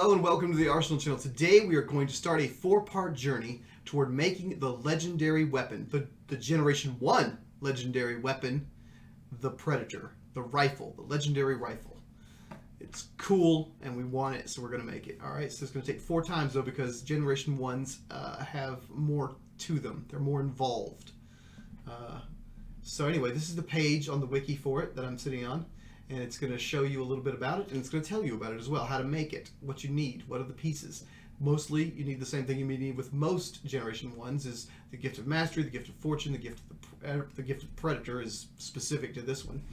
Hello and welcome to the R.senal channel. Today we are going to start a 4-part journey toward making the legendary weapon, the Generation 1 legendary weapon, the Predator, the rifle, the legendary rifle. It's cool and we want it, so we're going to make it. Alright, so it's going to take 4 times though because Generation 1s have more to them. They're more involved. So anyway, this is the page on the wiki for it that I'm sitting on. And it's going to show you a little bit about it, and it's going to tell you about it as well, how to make it, what you need, what are the pieces. Mostly, you need the same thing you need with most Generation 1s, is the Gift of Mastery, the Gift of Fortune, the Gift of Predator is specific to this one.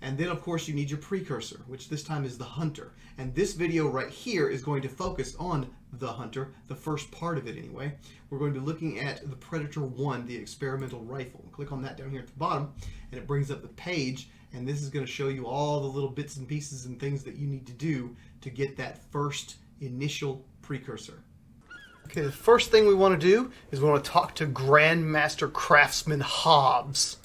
And then, of course, you need your Precursor, which this time is the Hunter. And this video right here is going to focus on the Hunter, the first part of it anyway. We're going to be looking at the Predator 1, the experimental rifle. Click on that down here at the bottom, and it brings up the page. And this is going to show you all the little bits and pieces and things that you need to do to get that first initial Precursor. Okay, the first thing we want to do is we want to talk to Grandmaster Craftsman Hobbs.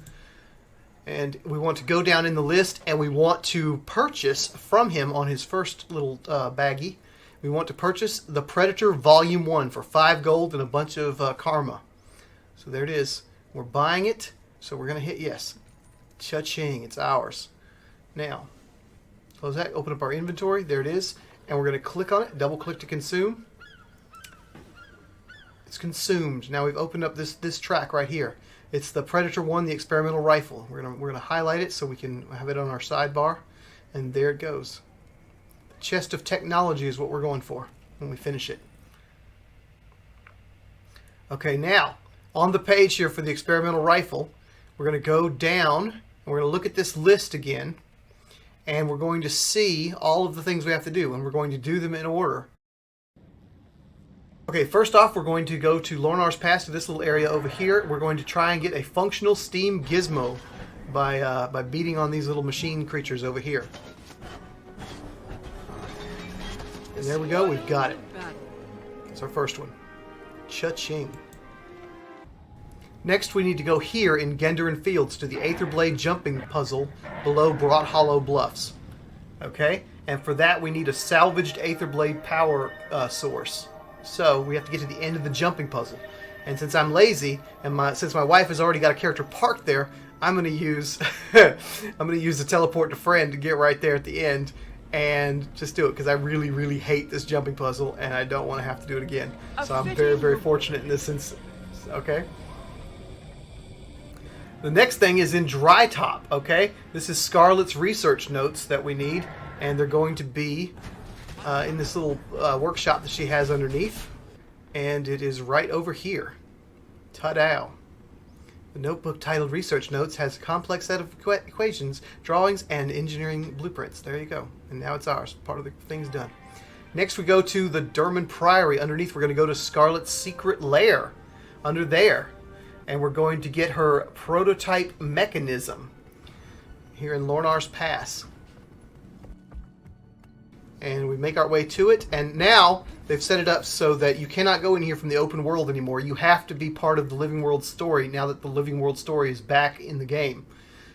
And we want to go down in the list and we want to purchase from him on his first little baggie. We want to purchase the Predator Volume 1 for 5 gold and a bunch of karma. So there it is. We're buying it, so we're going to hit yes. Cha-ching, it's ours. Now, close that, open up our inventory, there it is, and we're going to click on it, double click to consume. It's consumed. Now we've opened up this track right here. It's the Predator 1, the experimental rifle. We're gonna highlight it so we can have it on our sidebar, and there it goes. The chest of technology is what we're going for when we finish it. Okay, now, on the page here for the experimental rifle, we're going to go down and we're going to look at this list again, and we're going to see all of the things we have to do, and we're going to do them in order. Okay, first off, we're going to go to Lornar's Pass, to this little area over here. We're going to try and get a functional steam gizmo by beating on these little machine creatures over here. And there we go, we've got it. That's our first one. Cha-ching. Next, we need to go here in Genderin Fields to the Aether Blade jumping puzzle below Brought Hollow Bluffs. Okay? And for that, we need a salvaged Aether Blade power source. So, we have to get to the end of the jumping puzzle. And since I'm lazy, and since my wife has already got a character parked there, I'm going to use the teleport to friend to get right there at the end and just do it, because I really, really hate this jumping puzzle, and I don't want to have to do it again. So I'm very, very fortunate in this instance. Okay? The next thing is in Dry Top, okay? This is Scarlet's research notes that we need, and they're going to be in this little workshop that she has underneath, and it is right over here. Ta-da! The notebook titled Research Notes has a complex set of equations, drawings, and engineering blueprints. There you go. And now it's ours. Part of the thing's done. Next we go to the Derman Priory. Underneath we're going to go to Scarlet's secret lair. Under there. And we're going to get her prototype mechanism here in Lornar's Pass. And we make our way to it, and now they've set it up so that you cannot go in here from the open world anymore. You have to be part of the Living World story now that the Living World story is back in the game.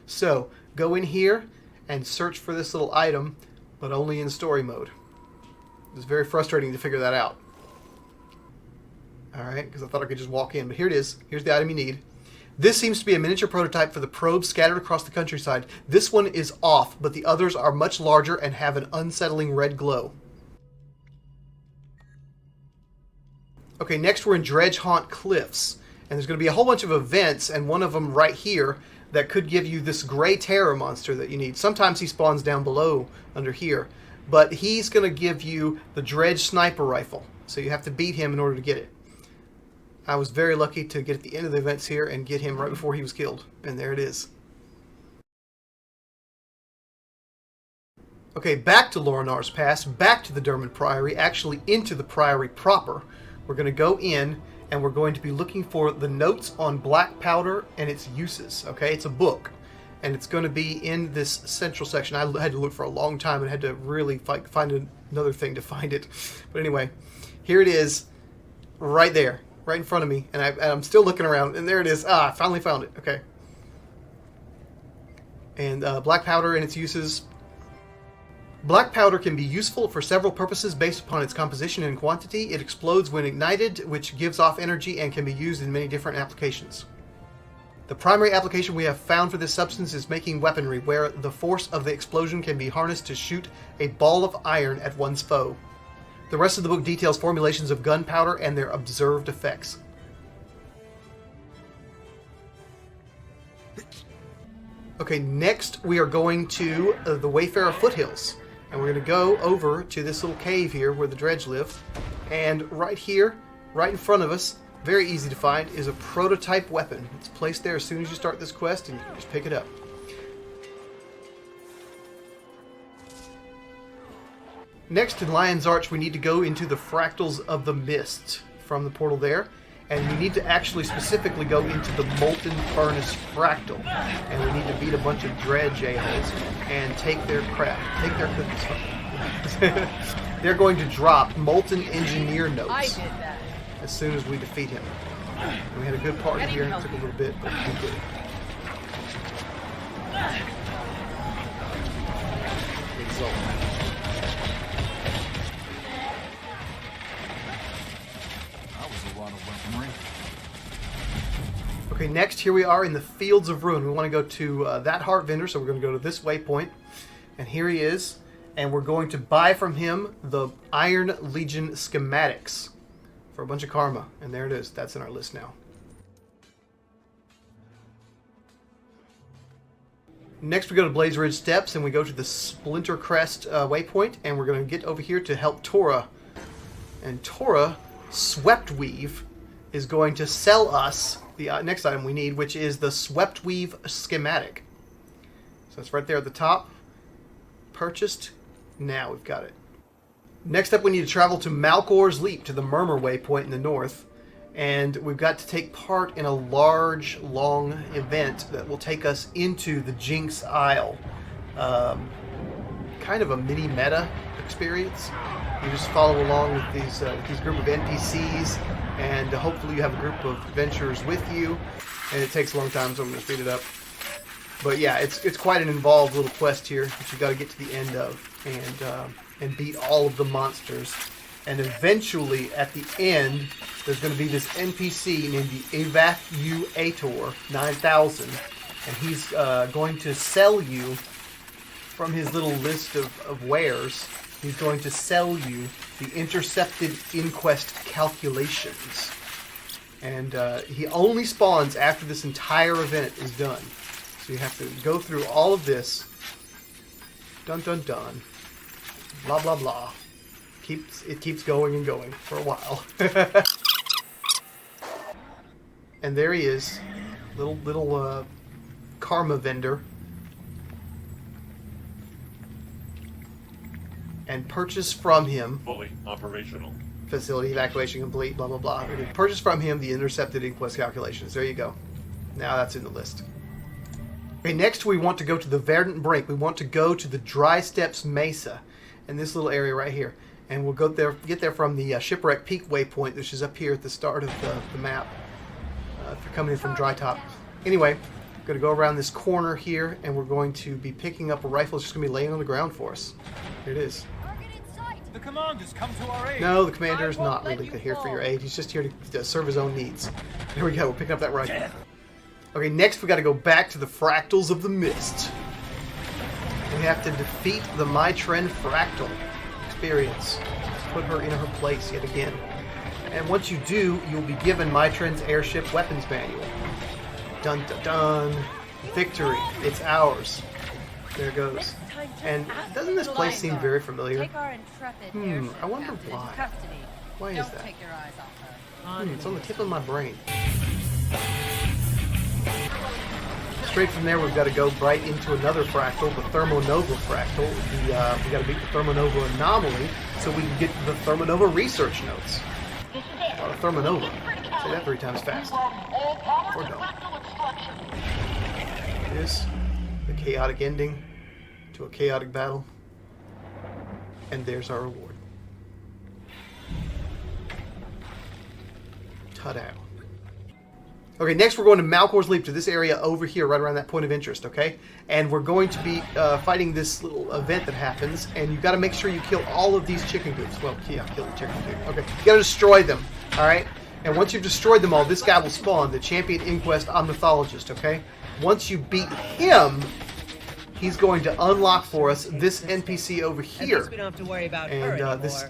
So, go in here and search for this little item, but only in story mode. It's very frustrating to figure that out. Alright, because I thought I could just walk in, but here it is. Here's the item you need. This seems to be a miniature prototype for the probes scattered across the countryside. This one is off, but the others are much larger and have an unsettling red glow. Okay, next we're in Dredge Haunt Cliffs, and there's going to be a whole bunch of events, and one of them right here that could give you this gray terror monster that you need. Sometimes he spawns down below under here, but he's going to give you the Dredge sniper rifle, so you have to beat him in order to get it. I was very lucky to get at the end of the events here and get him right before he was killed. And there it is. Okay, back to Lornar's Pass, back to the Derman Priory, actually into the Priory proper. We're going to go in and we're going to be looking for the notes on black powder and its uses. Okay, it's a book. And it's going to be in this central section. I had to look for a long time and had to really find another thing to find it. But anyway, here it is right there. Right in front of me, and I'm still looking around, and there it is. I finally found it. Okay. And black powder and its uses. Black powder can be useful for several purposes based upon its composition and quantity. It explodes when ignited, which gives off energy and can be used in many different applications. The primary application we have found for this substance is making weaponry, where the force of the explosion can be harnessed to shoot a ball of iron at one's foe. The rest of the book details formulations of gunpowder and their observed effects. Okay, next we are going to the Wayfarer Foothills. And we're going to go over to this little cave here where the Dredge live. And right here, right in front of us, very easy to find, is a prototype weapon. It's placed there as soon as you start this quest, and you can just pick it up. Next, in Lion's Arch, we need to go into the Fractals of the Mist from the portal there. And we need to actually specifically go into the Molten Furnace Fractal. And we need to beat a bunch of Dredge a-holes and take their crap. Take their cookies. They're going to drop Molten Engineer notes as soon as we defeat him. And we had a good party here. It took a little bit, but we did it. Exalt. Okay, next here we are in the Fields of Ruin. We want to go to that Heart Vendor, so we're going to go to this waypoint. And here he is. And we're going to buy from him the Iron Legion schematics for a bunch of karma. And there it is. That's in our list now. Next we go to Blaze Ridge Steps, and we go to the Splinter Crest waypoint. And we're going to get over here to help Tora. And Tora, Swept Weave, is going to sell us the next item we need, which is the Swept Weave schematic. So it's right there at the top. Purchased. Now we've got it. Next up, we need to travel to Malcors Leap, to the Murmur waypoint in the north. And we've got to take part in a large, long event that will take us into the Jinx Isle. Kind of a mini meta experience. You just follow along with these group of NPCs, and hopefully you have a group of adventurers with you. And it takes a long time, so I'm going to speed it up. But yeah, it's quite an involved little quest here that you got to get to the end of and beat all of the monsters. And eventually, at the end, there's going to be this NPC named the Evacuator 9000, and he's going to sell you from his little list of wares. He's going to sell you the Intercepted Inquest calculations. And he only spawns after this entire event is done. So you have to go through all of this. Dun dun dun. Blah blah blah. It keeps going and going for a while. And there he is. Little karma vendor. And purchase from him. Fully operational. Facility evacuation complete, blah, blah, blah. Purchase from him the Intercepted Inquest calculations. There you go. Now that's in the list. Okay, next we want to go to the Verdant Brink. We want to go to the Dry Steps Mesa in this little area right here. And we'll go there, get there from the Shipwreck Peak waypoint, which is up here at the start of the map. If you're coming in from Dry Top. Anyway, we're going to go around this corner here, and we're going to be picking up a rifle. It's just going to be laying on the ground for us. Here it is. The commander's come to our aid. No, the commander is not really here for your aid. He's just here to serve his own needs. There we go. We're picking up that rifle. Okay, next we got to go back to the Fractals of the Mist. We have to defeat the Maelstrom Fractal experience. Put her in her place yet again. And once you do, you'll be given Maelstrom's airship weapons manual. Dun dun dun. Victory. It's ours. There it goes. And doesn't this place seem very familiar? I wonder why. Why is that? It's on the tip of my brain. Straight from there, we've got to go right into another fractal, the Thermonova fractal. We got to beat the Thermonova anomaly so we can get the Thermonova research notes. A lot of Thermonova. Say that 3 times fast. Or don't. This, the chaotic ending to a chaotic battle. And there's our reward. Ta-da. Okay, next we're going to Malcors Leap, to this area over here, right around that point of interest, okay? And we're going to be fighting this little event that happens, and you've got to make sure you kill all of these chicken coops. Well, yeah, kill the chicken coop. Okay, you got to destroy them, all right? And once you've destroyed them all, this guy will spawn, the Champion Inquest Omnithologist, okay? Once you beat him, he's going to unlock for us this NPC over here. We don't have to worry about her And anymore. this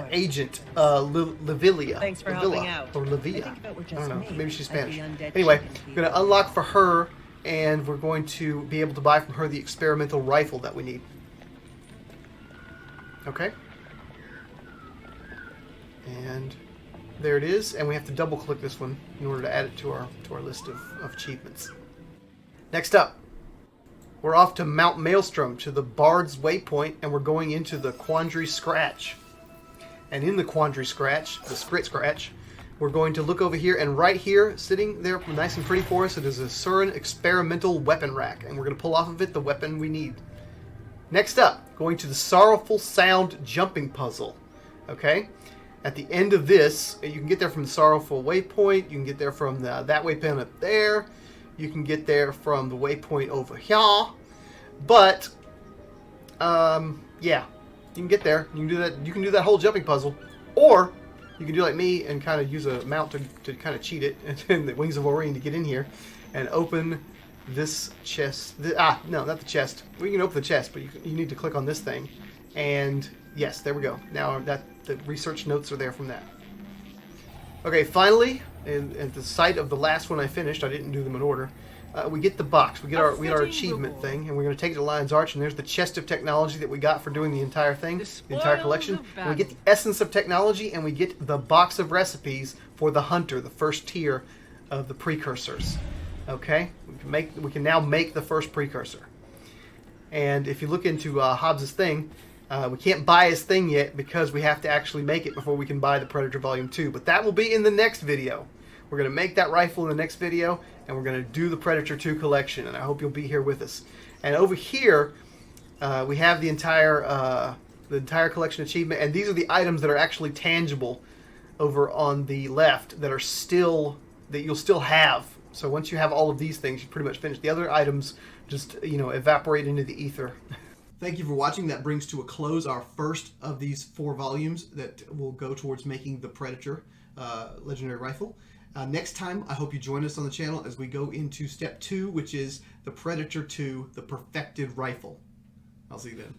agent, Livilia. Thanks for helping out. Or I Livia. think if it were I just don't know. me, Maybe she's I'd be Spanish. undead Anyway, chicken we're going to unlock for her, and we're going to be able to buy from her the experimental rifle that we need. Okay. And there it is, and we have to double click this one in order to add it to our list of achievements. Next up, we're off to Mount Maelstrom, to the Bard's Waypoint, and we're going into the Quandary Scratch. And in the Quandary Scratch, the Sprit Scratch, we're going to look over here, and right here, sitting there nice and pretty for us, it is a Surin experimental weapon rack, and we're going to pull off of it the weapon we need. Next up, going to the Sorrowful Sound jumping puzzle. Okay? At the end of this, you can get there from the Sorrowful Waypoint, you can get there from that waypoint up there, you can get there from the waypoint over here, but, yeah, you can get there. You can do that. You can do that whole jumping puzzle, or you can do like me and kind of use a mount to kind of cheat it, and the Wings of Orine to get in here and open this chest. No, not the chest. We can open the chest, but you need to click on this thing, and yes, there we go. Now that the research notes are there from that. Okay, finally, at the site of the last one I finished, I didn't do them in order. We get the box. We get our achievement thing, and we're going to take it to Lion's Arch, and there's the chest of technology that we got for doing the entire thing, the entire collection. And we get the essence of technology, and we get the box of recipes for the hunter, the first tier of the precursors. Okay, we can now make the first precursor. And if you look into Hobbs's thing, we can't buy his thing yet because we have to actually make it before we can buy the Predator Volume 2. But that will be in the next video. We're going to make that rifle in the next video, and we're going to do the Predator 2 collection, and I hope you'll be here with us. And over here, we have the entire collection achievement, and these are the items that are actually tangible over on the left that you'll still have. So once you have all of these things, you pretty much finish. The other items just, evaporate into the ether. Thank you for watching. That brings to a close our first of these 4 volumes that will go towards making the Predator legendary rifle. Next time, I hope you join us on the channel as we go into Step 2, which is the Predator 2, the Perfected Rifle. I'll see you then.